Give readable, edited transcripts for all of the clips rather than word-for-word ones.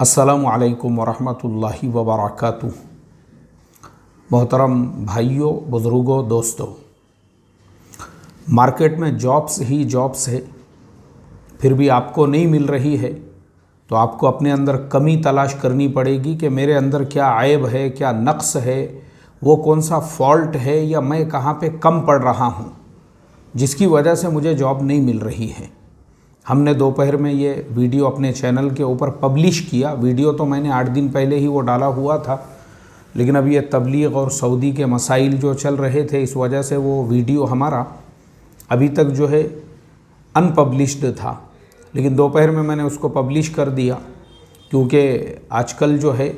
अस्सलामु अलैकुम वरहमतुल्लाहि वबरकातुहू। मोहतरम भाइयों, बुज़ुर्गों, दोस्तों, मार्केट में जॉब्स ही जॉब्स है, फिर भी आपको नहीं मिल रही है तो आपको अपने अंदर कमी तलाश करनी पड़ेगी कि मेरे अंदर क्या ऐब है, क्या नक्स है, वो कौन सा फॉल्ट है या मैं कहाँ पे कम पड़ रहा हूँ जिसकी वजह से मुझे जॉब नहीं मिल रही है। हमने दोपहर में ये वीडियो अपने चैनल के ऊपर पब्लिश किया। वीडियो तो मैंने 8 दिन पहले ही वो डाला हुआ था, लेकिन अब ये तबलीग और सऊदी के मसाइल जो चल रहे थे इस वजह से वो वीडियो हमारा अभी तक जो है अनपब्लिश्ड था, लेकिन दोपहर में मैंने उसको पब्लिश कर दिया क्योंकि आजकल जो है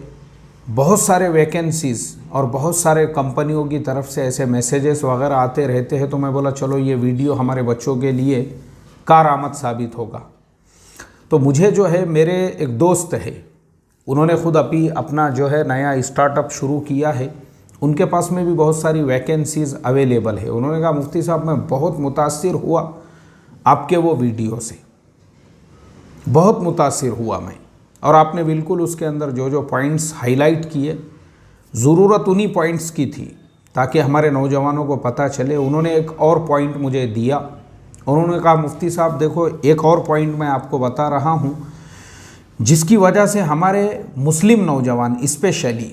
बहुत सारे वैकेंसीज़ और बहुत सारे कंपनियों की तरफ से ऐसे मैसेजेस वगैरह आते रहते हैं, तो मैं बोला चलो ये वीडियो हमारे बच्चों के लिए कारआमद साबित होगा। तो मुझे जो है मेरे एक दोस्त है, उन्होंने ख़ुद अभी अपना जो है नया स्टार्टअप शुरू किया है, उनके पास में भी बहुत सारी वैकेंसीज़ अवेलेबल है। उन्होंने कहा मुफ्ती साहब मैं बहुत मुतासिर हुआ आपके वो वीडियो से, बहुत मुतासिर हुआ मैं, और आपने बिल्कुल उसके अंदर जो जो पॉइंट्स हाईलाइट किए, ज़रूरत उन्हीं पॉइंट्स की थी ताकि हमारे नौजवानों को पता चले। उन्होंने एक और पॉइंट मुझे दिया, उन्होंने कहा मुफ्ती साहब देखो एक और पॉइंट मैं आपको बता रहा हूँ जिसकी वजह से हमारे मुस्लिम नौजवान स्पेशली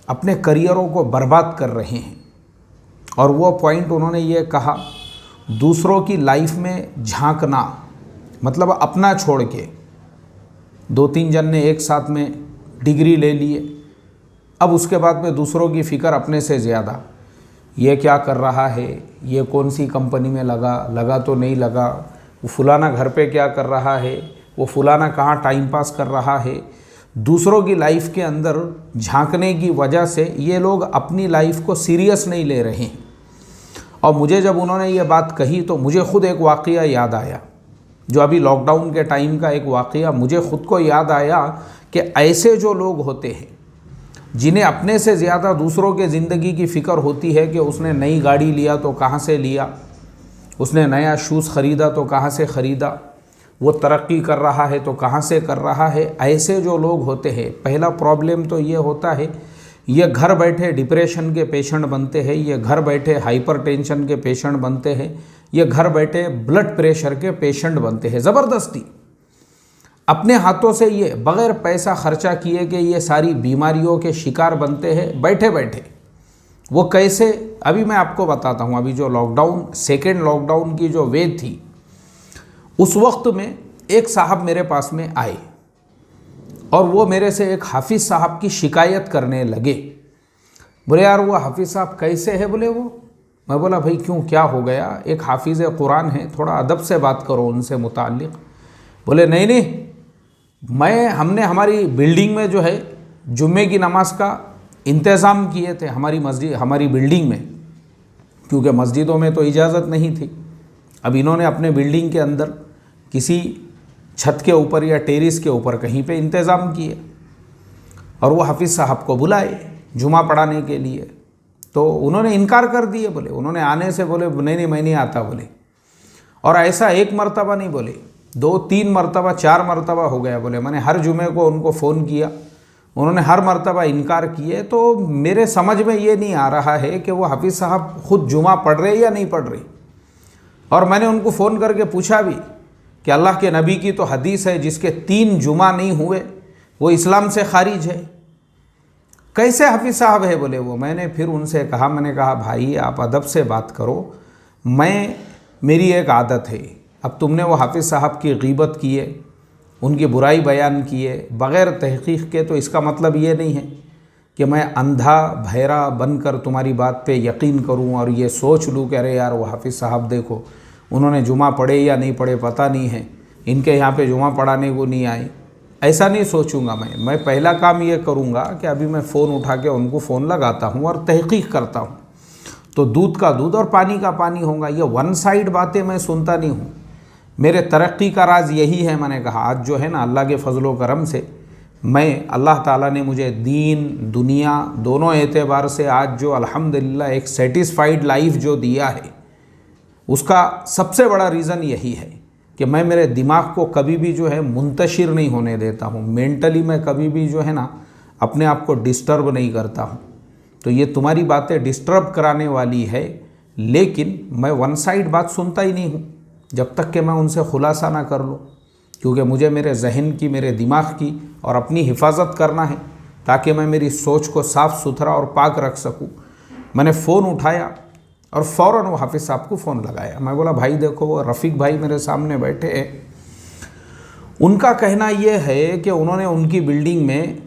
अपने करियरों को बर्बाद कर रहे हैं। और वो पॉइंट उन्होंने ये कहा, दूसरों की लाइफ में झांकना, मतलब अपना छोड़ के 2-3 जन ने एक साथ में डिग्री ले लिए, अब उसके बाद में दूसरों की फ़िक्र अपने से ज़्यादा, ये क्या कर रहा है, ये कौन सी कंपनी में लगा तो नहीं लगा, वो फुलाना घर पे क्या कर रहा है, वो फुलाना कहाँ टाइम पास कर रहा है। दूसरों की लाइफ के अंदर झांकने की वजह से ये लोग अपनी लाइफ को सीरियस नहीं ले रहे हैं। और मुझे जब उन्होंने ये बात कही तो मुझे ख़ुद एक वाक़या याद आया, जो अभी लॉकडाउन के टाइम का एक वाक़या मुझे ख़ुद को याद आया कि ऐसे जो लोग होते हैं जिन्हें अपने से ज़्यादा दूसरों के ज़िंदगी की फ़िक्र होती है कि उसने नई गाड़ी लिया तो कहाँ से लिया, उसने नया शूज़ ख़रीदा तो कहाँ से ख़रीदा, वो तरक्की कर रहा है तो कहाँ से कर रहा है। ऐसे जो लोग होते हैं, पहला प्रॉब्लम तो ये होता है, ये घर बैठे डिप्रेशन के पेशेंट बनते हैं, ये घर बैठे हाइपरटेंशन के पेशेंट बनते हैं, ये घर बैठे ब्लड प्रेशर के पेशेंट बनते हैं। ज़बरदस्ती अपने हाथों से ये बग़ैर पैसा खर्चा किए कि ये सारी बीमारियों के शिकार बनते हैं बैठे बैठे। वो कैसे, अभी मैं आपको बताता हूँ। अभी जो लॉकडाउन, सेकेंड लॉकडाउन की जो वेव थी, उस वक्त में एक साहब मेरे पास में आए और वो मेरे से एक हाफिज़ साहब की शिकायत करने लगे। बोले यार वो हाफिज़ साहब कैसे है, बोले वो। मैं बोला भाई क्यों, क्या हो गया, एक हाफिज़ कुरान है, थोड़ा अदब से बात करो उनसे मुताल्लिक़। बोले नहीं, हमने हमारी बिल्डिंग में जो है जुम्मे की नमाज का इंतज़ाम किए थे, हमारी मस्जिद, हमारी बिल्डिंग में, क्योंकि मस्जिदों में तो इजाज़त नहीं थी। अब इन्होंने अपने बिल्डिंग के अंदर किसी छत के ऊपर या टेरिस के ऊपर कहीं पे इंतज़ाम किए और वो हाफिज़ साहब को बुलाए जुमा पढ़ाने के लिए, तो उन्होंने इनकार कर दिए। बोले उन्होंने आने से बोले नहीं मैं नहीं आता बोले। और ऐसा एक मरतबा नहीं बोले, 2-3 मरतबा 4 मरतबा हो गया। बोले मैंने हर जुमे को उनको फ़ोन किया, उन्होंने हर मरतबा इनकार किए। तो मेरे समझ में ये नहीं आ रहा है कि वो हाफिज़ साहब ख़ुद जुमा पढ़ रहे या नहीं पढ़ रहे। और मैंने उनको फ़ोन करके पूछा भी कि अल्लाह के नबी की तो हदीस है जिसके 3 जुमा नहीं हुए वो इस्लाम से खारिज है, कैसे हाफिज़ साहब है बोले वो। मैंने फिर उनसे कहा, मैंने कहा भाई आप अदब से बात करो, मेरी एक आदत है, अब तुमने वो हाफिज़ साहब की ग़ीबत किए, उनकी बुराई बयान किए बग़ैर तहक़ीक़ के, तो इसका मतलब ये नहीं है कि मैं अंधा बहरा बनकर तुम्हारी बात पे यकीन करूं और ये सोच लूँ कि अरे यार वो हाफिज़ साहब देखो उन्होंने जुमा पढ़े या नहीं पढ़े पता नहीं है, इनके यहाँ पे जुमा पढ़ाने को नहीं आए। ऐसा नहीं सोचूंगा मैं पहला काम ये करूँगा कि अभी मैं फ़ोन उठा के उनको फ़ोन लगाता हूँ और तहक़ीक़ करता हूँ, तो दूध का दूध और पानी का पानी होगा। ये वन साइड बातें मैं सुनता नहीं हूँ। मेरे तरक्की का राज यही है। मैंने कहा आज जो है ना अल्लाह के फजलो करम से मैं, अल्लाह ताला ने मुझे दीन दुनिया दोनों एतबार से आज जो अल्हम्दुलिल्लाह एक सेटिस्फाइड लाइफ जो दिया है, उसका सबसे बड़ा रीज़न यही है। कि मैं मेरे दिमाग को कभी भी जो है मुंतशिर नहीं होने देता हूँ, मेंटली मैं कभी भी जो है ना अपने आप को डिस्टर्ब नहीं करता हूँ। तो ये तुम्हारी बातें डिस्टर्ब कराने वाली है, लेकिन मैं वन साइड बात सुनता ही नहीं हूँ जब तक कि मैं उनसे खुलासा ना कर लूँ, क्योंकि मुझे मेरे जहन की, मेरे दिमाग की और अपनी हिफाजत करना है ताकि मैं मेरी सोच को साफ़ सुथरा और पाक रख सकूँ। मैंने फ़ोन उठाया और फ़ौरन वो हाफिज़ साहब को फ़ोन लगाया। मैं बोला भाई देखो, वो रफ़ीक भाई मेरे सामने बैठे हैं, उनका कहना ये है कि उन्होंने उनकी बिल्डिंग में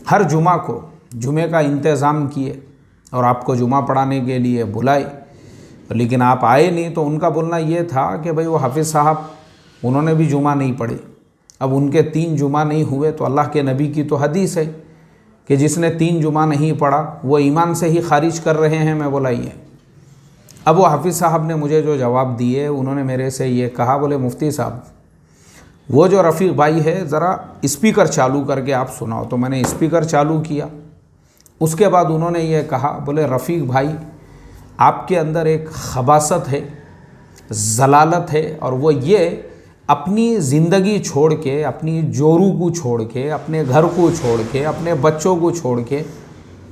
हर जुमा को जुमे का इंतज़ाम किए और आपको जुमा पढ़ाने के लिए बुलाए, लेकिन आप आए नहीं। तो उनका बोलना ये था कि भाई वो हाफिज़ साहब उन्होंने भी जुमा नहीं पढ़े, अब उनके 3 जुमा नहीं हुए तो अल्लाह के नबी की तो हदीस है कि जिसने 3 जुमा नहीं पढ़ा वो ईमान से ही खारिज कर रहे हैं। मैं बोला ये। अब वो हाफिज़ साहब ने मुझे जो जवाब दिए, उन्होंने मेरे से ये कहा, बोले मुफ्ती साहब वो जो रफ़ीक भाई है ज़रा स्पीकर चालू करके आप सुनाओ। तो मैंने स्पीकर चालू किया। उसके बाद उन्होंने ये कहा, बोले रफ़ीक भाई आपके अंदर एक खबासत है, ज़लालत है, और वो ये अपनी ज़िंदगी छोड़ के, अपनी जोरू को छोड़ के, अपने घर को छोड़ के, अपने बच्चों को छोड़ के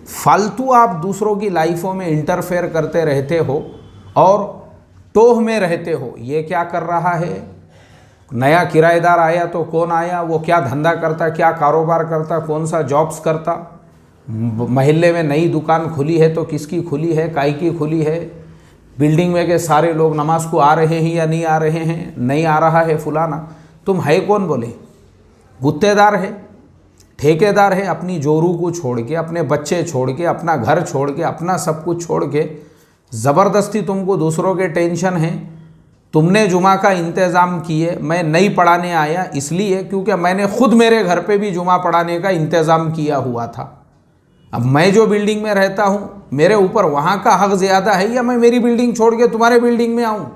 फालतू आप दूसरों की लाइफों में इंटरफेयर करते रहते हो और टोह में रहते हो। ये क्या कर रहा है? नया किराएदार आया तो कौन आया, वो क्या धंधा करता, क्या कारोबार करता, कौन सा जॉब्स करता, महल्ले में नई दुकान खुली है तो किसकी खुली है, काय की खुली है, बिल्डिंग में के सारे लोग नमाज को आ रहे हैं या नहीं आ रहे हैं, नहीं आ रहा है फुलाना। तुम है कौन? बोले गुत्तेदार है, ठेकेदार है। अपनी जोरू को छोड़ के, अपने बच्चे छोड़ के, अपना घर छोड़ के, अपना सब कुछ छोड़ के ज़बरदस्ती तुमको दूसरों के टेंशन है। तुमने जुमा का इंतज़ाम किए, मैं नहीं पढ़ाने आया इसलिए क्योंकि मैंने खुद मेरे घर पे भी जुमा पढ़ाने का इंतज़ाम किया हुआ था। अब मैं जो बिल्डिंग में रहता हूँ, मेरे ऊपर वहाँ का हक़ ज़्यादा है या मैं मेरी बिल्डिंग छोड़ के तुम्हारे बिल्डिंग में आऊँ?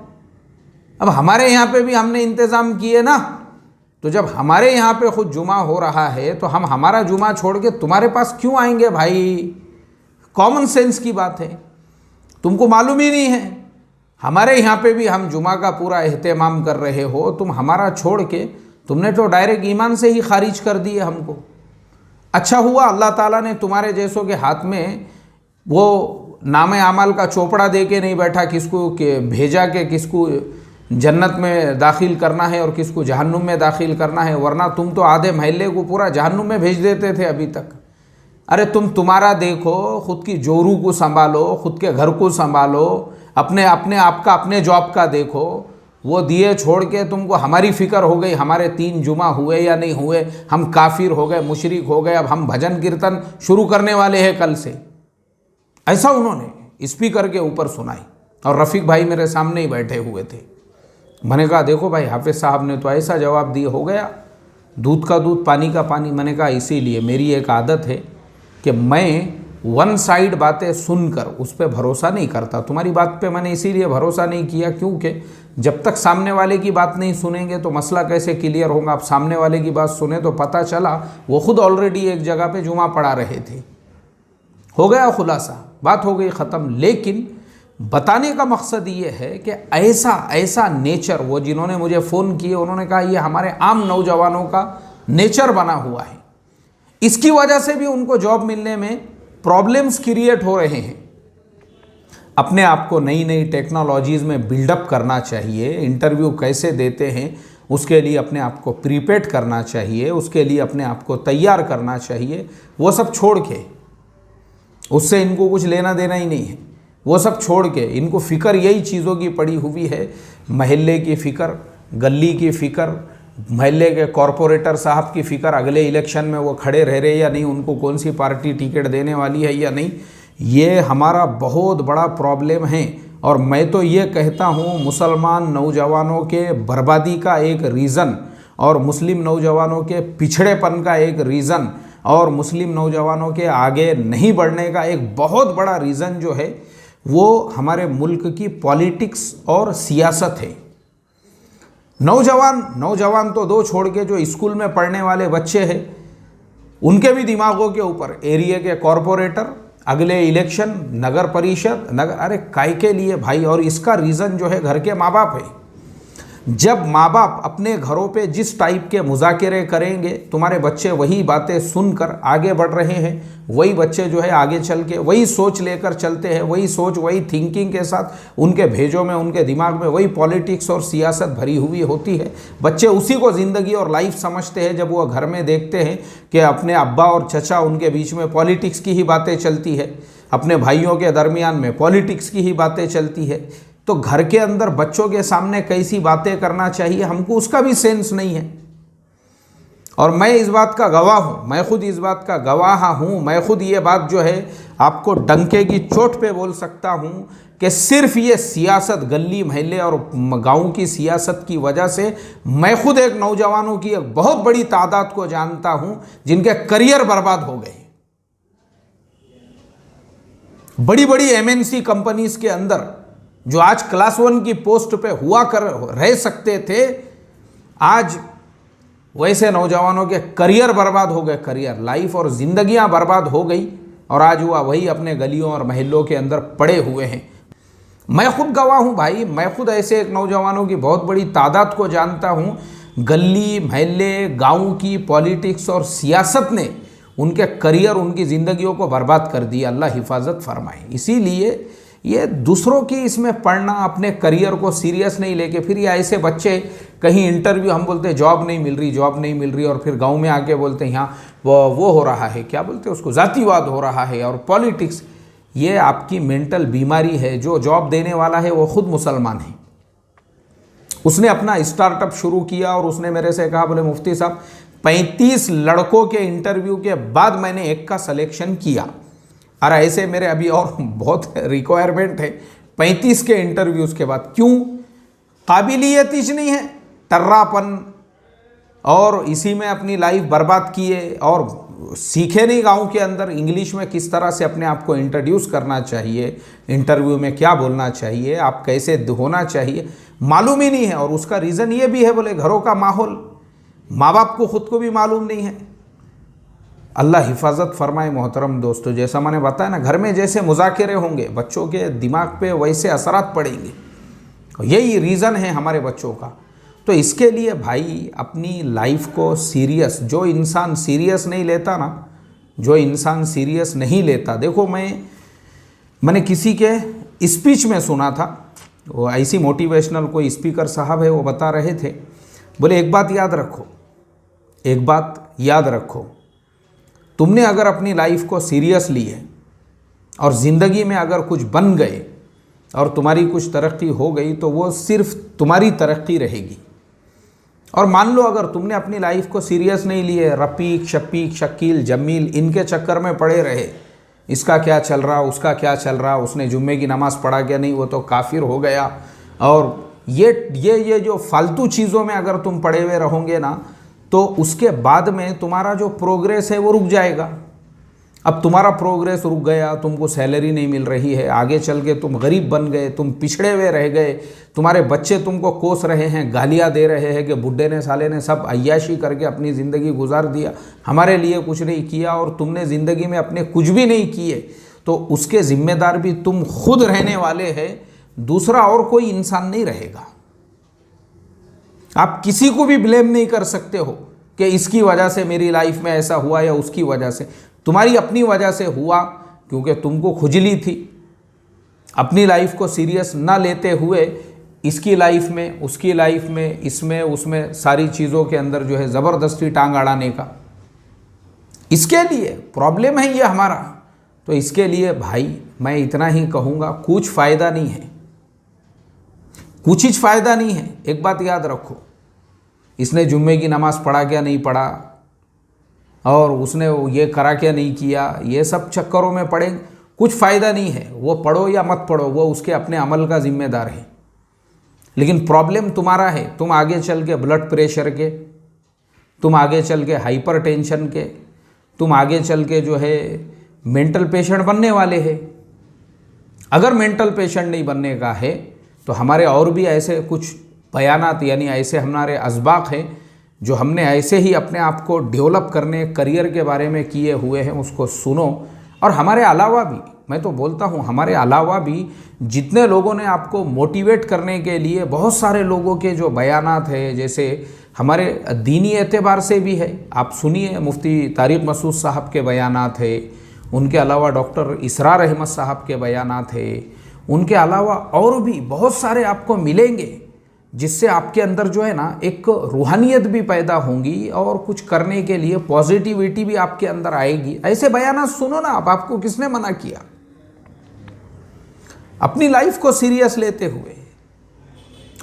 अब हमारे यहाँ पे भी हमने इंतज़ाम किए ना, तो जब हमारे यहाँ पे खुद जुमा हो रहा है तो हम हमारा जुमा छोड़ के तुम्हारे पास क्यों आएंगे भाई? कॉमन सेंस की बात है, तुमको मालूम ही नहीं है। हमारे यहाँ पे भी हम जुमा का पूरा एहतमाम कर रहे हो, तुम हमारा छोड़ के तुमने तो डायरेक्ट ईमान से ही खारिज कर दिए हमको। अच्छा हुआ अल्लाह ताला ने तुम्हारे जैसों के हाथ में वो नामे आमाल का चोपड़ा दे के नहीं बैठा, किसको भेजा के किसको जन्नत में दाखिल करना है और किसको जहन्नुम में दाखिल करना है, वरना तुम तो आधे महल्ले को पूरा जहन्नुम में भेज देते थे अभी तक। अरे तुम्हारा देखो, खुद की जोरू को संभालो, खुद के घर को संभालो, अपने आपका अपने जॉब का देखो। वो दिए छोड़ के तुमको हमारी फ़िक्र हो गई, हमारे 3 जुमा हुए या नहीं हुए, हम काफिर हो गए, मुशरिक हो गए, अब हम भजन कीर्तन शुरू करने वाले हैं कल से। ऐसा उन्होंने स्पीकर के ऊपर सुनाई और रफ़ीक भाई मेरे सामने ही बैठे हुए थे। मैंने कहा देखो भाई, हाफिज़ साहब ने तो ऐसा जवाब दिया, हो गया दूध का दूध पानी का पानी। मैंने कहा इसीलिए मेरी एक आदत है कि मैं वन साइड बातें सुनकर उस पर भरोसा नहीं करता। तुम्हारी बात पे मैंने इसीलिए भरोसा नहीं किया क्योंकि जब तक सामने वाले की बात नहीं सुनेंगे तो मसला कैसे क्लियर होगा। आप सामने वाले की बात सुने तो पता चला वो खुद ऑलरेडी एक जगह पे जुमा पढ़ा रहे थे, हो गया खुलासा, बात हो गई ख़त्म। लेकिन बताने का मकसद ये है कि ऐसा नेचर, वो जिन्होंने मुझे फ़ोन किए उन्होंने कहा ये हमारे आम नौजवानों का नेचर बना हुआ है, इसकी वजह से भी उनको जॉब मिलने में प्रॉब्लम्स क्रिएट हो रहे हैं। अपने आप को नई नई टेक्नोलॉजीज़ में बिल्डअप करना चाहिए। इंटरव्यू कैसे देते हैं उसके लिए अपने आप को प्रिपेयर करना चाहिए, उसके लिए अपने आप को तैयार करना चाहिए। वो सब छोड़ के, उससे इनको कुछ लेना देना ही नहीं है। वो सब छोड़ के इनको फ़िक्र यही चीज़ों की पड़ी हुई है, महल्ले की फ़िक्र, गली की फ़िक्र, महल्ले के कॉरपोरेटर साहब की फ़िक्र, अगले इलेक्शन में वो खड़े रह रहे या नहीं, उनको कौन सी पार्टी टिकट देने वाली है या नहीं। ये हमारा बहुत बड़ा प्रॉब्लम है। और मैं तो ये कहता हूँ मुसलमान नौजवानों के बर्बादी का एक रीज़न और मुस्लिम नौजवानों के पिछड़ेपन का एक रीज़न और मुस्लिम नौजवानों के आगे नहीं बढ़ने का एक बहुत बड़ा रीज़न जो है वो हमारे मुल्क की पॉलिटिक्स और सियासत है। नौजवान तो दो छोड़ के जो स्कूल में पढ़ने वाले बच्चे हैं उनके भी दिमागों के ऊपर एरिया के कॉरपोरेटर, अगले इलेक्शन, नगर परिषद, अरे काय के लिए भाई। और इसका रीज़न जो है घर के माँ बाप है। जब माँ बाप अपने घरों पे जिस टाइप के मुज़ाकरे करेंगे, तुम्हारे बच्चे वही बातें सुनकर आगे बढ़ रहे हैं। वही बच्चे जो है आगे चल के वही सोच लेकर चलते हैं, वही सोच वही थिंकिंग के साथ उनके भेजों में, उनके दिमाग में वही पॉलिटिक्स और सियासत भरी हुई होती है। बच्चे उसी को ज़िंदगी और लाइफ समझते हैं। जब वो घर में देखते हैं कि अपने अब्बा और चचा उनके बीच में पॉलिटिक्स की ही बातें चलती है, अपने भाइयों के दरमियान में पॉलिटिक्स की ही बातें चलती है, तो घर के अंदर बच्चों के सामने कैसी बातें करना चाहिए हमको उसका भी सेंस नहीं है। और मैं इस बात का गवाह हूँ, मैं खुद इस बात का गवाह हूँ। मैं खुद ये बात जो है आपको डंके की चोट पे बोल सकता हूँ कि सिर्फ ये सियासत, गली मोहल्ले और गाँव की सियासत की वजह से मैं खुद एक नौजवानों की एक बहुत बड़ी तादाद को जानता हूँ जिनके करियर बर्बाद हो गए। बड़ी बड़ी एमएनसी कंपनीज के अंदर जो आज क्लास 1 की पोस्ट पे हुआ कर रह सकते थे, आज वैसे नौजवानों के करियर बर्बाद हो गए, करियर, लाइफ और ज़िंदगियां बर्बाद हो गई। और आज वह वही अपने गलियों और महलों के अंदर पड़े हुए हैं। मैं खुद गवाह हूं भाई, मैं खुद ऐसे एक नौजवानों की बहुत बड़ी तादाद को जानता हूं। गली महल्ले गाँव की पॉलिटिक्स और सियासत ने उनके करियर, उनकी ज़िंदगियों को बर्बाद कर दिया। अल्लाह हिफाजत फरमाए। इसीलिए ये दूसरों की इसमें पढ़ना, अपने करियर को सीरियस नहीं लेके, फिर ये ऐसे बच्चे कहीं इंटरव्यू, हम बोलते हैं जॉब नहीं मिल रही, जॉब नहीं मिल रही, और फिर गांव में आके बोलते हैं यहाँ वो हो रहा है, क्या बोलते हैं उसको, जातिवाद हो रहा है और पॉलिटिक्स। ये आपकी मेंटल बीमारी है। जो जॉब देने वाला है वो खुद मुसलमान है। उसने अपना स्टार्टअप शुरू किया और उसने मेरे से कहा, बोले मुफ्ती साहब 35 लड़कों के इंटरव्यू के बाद मैंने एक का सिलेक्शन किया। और ऐसे मेरे अभी और बहुत रिक्वायरमेंट है 35 के इंटरव्यूज़ के बाद। क्यों? काबिलियत ही नहीं है, टर्रापन, और इसी में अपनी लाइफ बर्बाद किए और सीखे नहीं गांव के अंदर इंग्लिश में किस तरह से अपने आप को इंट्रोड्यूस करना चाहिए, इंटरव्यू में क्या बोलना चाहिए, आप कैसे होना चाहिए, मालूम ही नहीं है। और उसका रीज़न ये भी है, बोले घरों का माहौल, माँ बाप को ख़ुद को भी मालूम नहीं है। अल्लाह हिफाजत फरमाए। मोहतरम दोस्तों, जैसा मैंने बताया ना, घर में जैसे मुज़ाकरे होंगे बच्चों के दिमाग पे वैसे असरात पड़ेंगे। यही रीज़न है हमारे बच्चों का। तो इसके लिए भाई अपनी लाइफ को सीरियस, जो इंसान सीरियस नहीं लेता ना, जो इंसान सीरियस नहीं लेता, देखो मैंने किसी के स्पीच में सुना था, वो ऐसी मोटिवेशनल कोई स्पीकर साहब है, वो बता रहे थे, बोले एक बात याद रखो, एक बात याद रखो, तुमने अगर अपनी लाइफ को सीरियस ली है और ज़िंदगी में अगर कुछ बन गए और तुम्हारी कुछ तरक्की हो गई तो वो सिर्फ तुम्हारी तरक्की रहेगी। और मान लो अगर तुमने अपनी लाइफ को सीरियस नहीं लिए, रफ़ीक, शफ़ीक, शकील, जमील, इनके चक्कर में पड़े रहे, इसका क्या चल रहा, उसका क्या चल रहा, उसने जुम्मे की नमाज़ पढ़ा क्या नहीं, वो तो काफिर हो गया, और ये जो फालतू चीज़ों में अगर तुम पड़े हुए रहोगे ना, तो उसके बाद में तुम्हारा जो प्रोग्रेस है वो रुक जाएगा। अब तुम्हारा प्रोग्रेस रुक गया, तुमको सैलरी नहीं मिल रही है, आगे चल के तुम गरीब बन गए, तुम पिछड़े हुए रह गए, तुम्हारे बच्चे तुमको कोस रहे हैं, गालियाँ दे रहे हैं कि बुड्ढे ने साले ने सब अय्याशी करके अपनी ज़िंदगी गुजार दिया, हमारे लिए कुछ नहीं किया, और तुमने ज़िंदगी में अपने कुछ भी नहीं किए, तो उसके ज़िम्मेदार भी तुम खुद रहने वाले हैं, दूसरा और कोई इंसान नहीं रहेगा। आप किसी को भी ब्लेम नहीं कर सकते हो कि इसकी वजह से मेरी लाइफ में ऐसा हुआ या उसकी वजह से। तुम्हारी अपनी वजह से हुआ, क्योंकि तुमको खुजली थी। अपनी लाइफ को सीरियस ना लेते हुए इसकी लाइफ में, उसकी लाइफ में, इसमें उसमें सारी चीज़ों के अंदर जो है ज़बरदस्ती टांग अड़ाने का, इसके लिए प्रॉब्लम है ये हमारा। तो इसके लिए भाई मैं इतना ही कहूँगा, कुछ फ़ायदा नहीं है, कुछ ही फ़ायदा नहीं है। एक बात याद रखो, इसने जुम्मे की नमाज़ पढ़ा क्या नहीं पढ़ा, और उसने ये करा क्या नहीं किया, ये सब चक्करों में पड़े कुछ फ़ायदा नहीं है। वो पढ़ो या मत पढ़ो, वो उसके अपने अमल का ज़िम्मेदार है। लेकिन प्रॉब्लम तुम्हारा है, तुम आगे चल के ब्लड प्रेशर के, तुम आगे चल के हाइपर टेंशन के, तुम आगे चल के जो है मेंटल पेशेंट बनने वाले हैं। अगर मेंटल पेशेंट नहीं बनने का है तो हमारे और भी ऐसे कुछ बयानात, यानी ऐसे हमारे असबाक हैं जो हमने ऐसे ही अपने आप को डेवलप करने, करियर के बारे में किए हुए हैं, उसको सुनो। और हमारे अलावा भी, मैं तो बोलता हूँ हमारे अलावा भी जितने लोगों ने आपको मोटिवेट करने के लिए, बहुत सारे लोगों के जो बयानात है, जैसे हमारे दीनी एतबार से भी है, आप सुनिए मुफ्ती तारिक मसूद साहब के बयानात है, उनके अलावा डॉक्टर इसरार अहमद साहब के बयानात है, उनके अलावा और भी बहुत सारे आपको मिलेंगे जिससे आपके अंदर जो है ना एक रूहानियत भी पैदा होंगी और कुछ करने के लिए पॉजिटिविटी भी आपके अंदर आएगी। ऐसे बयानात सुनो ना आप, आपको किसने मना किया? अपनी लाइफ को सीरियस लेते हुए।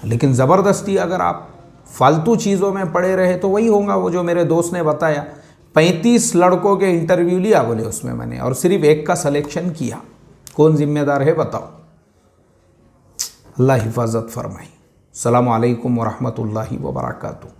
लेकिन ज़बरदस्ती अगर आप फालतू चीज़ों में पड़े रहे तो वही होगा वो जो मेरे दोस्त ने बताया। 35 लड़कों के इंटरव्यू लिया बोले उसमें मैंने, और सिर्फ एक का सिलेक्शन किया। कौन जिम्मेदार है बताओ? अल्लाह हिफाजत फरमाए। अस्सलामु अलैकुम वरहमतुल्लाहि वबरकातुहू।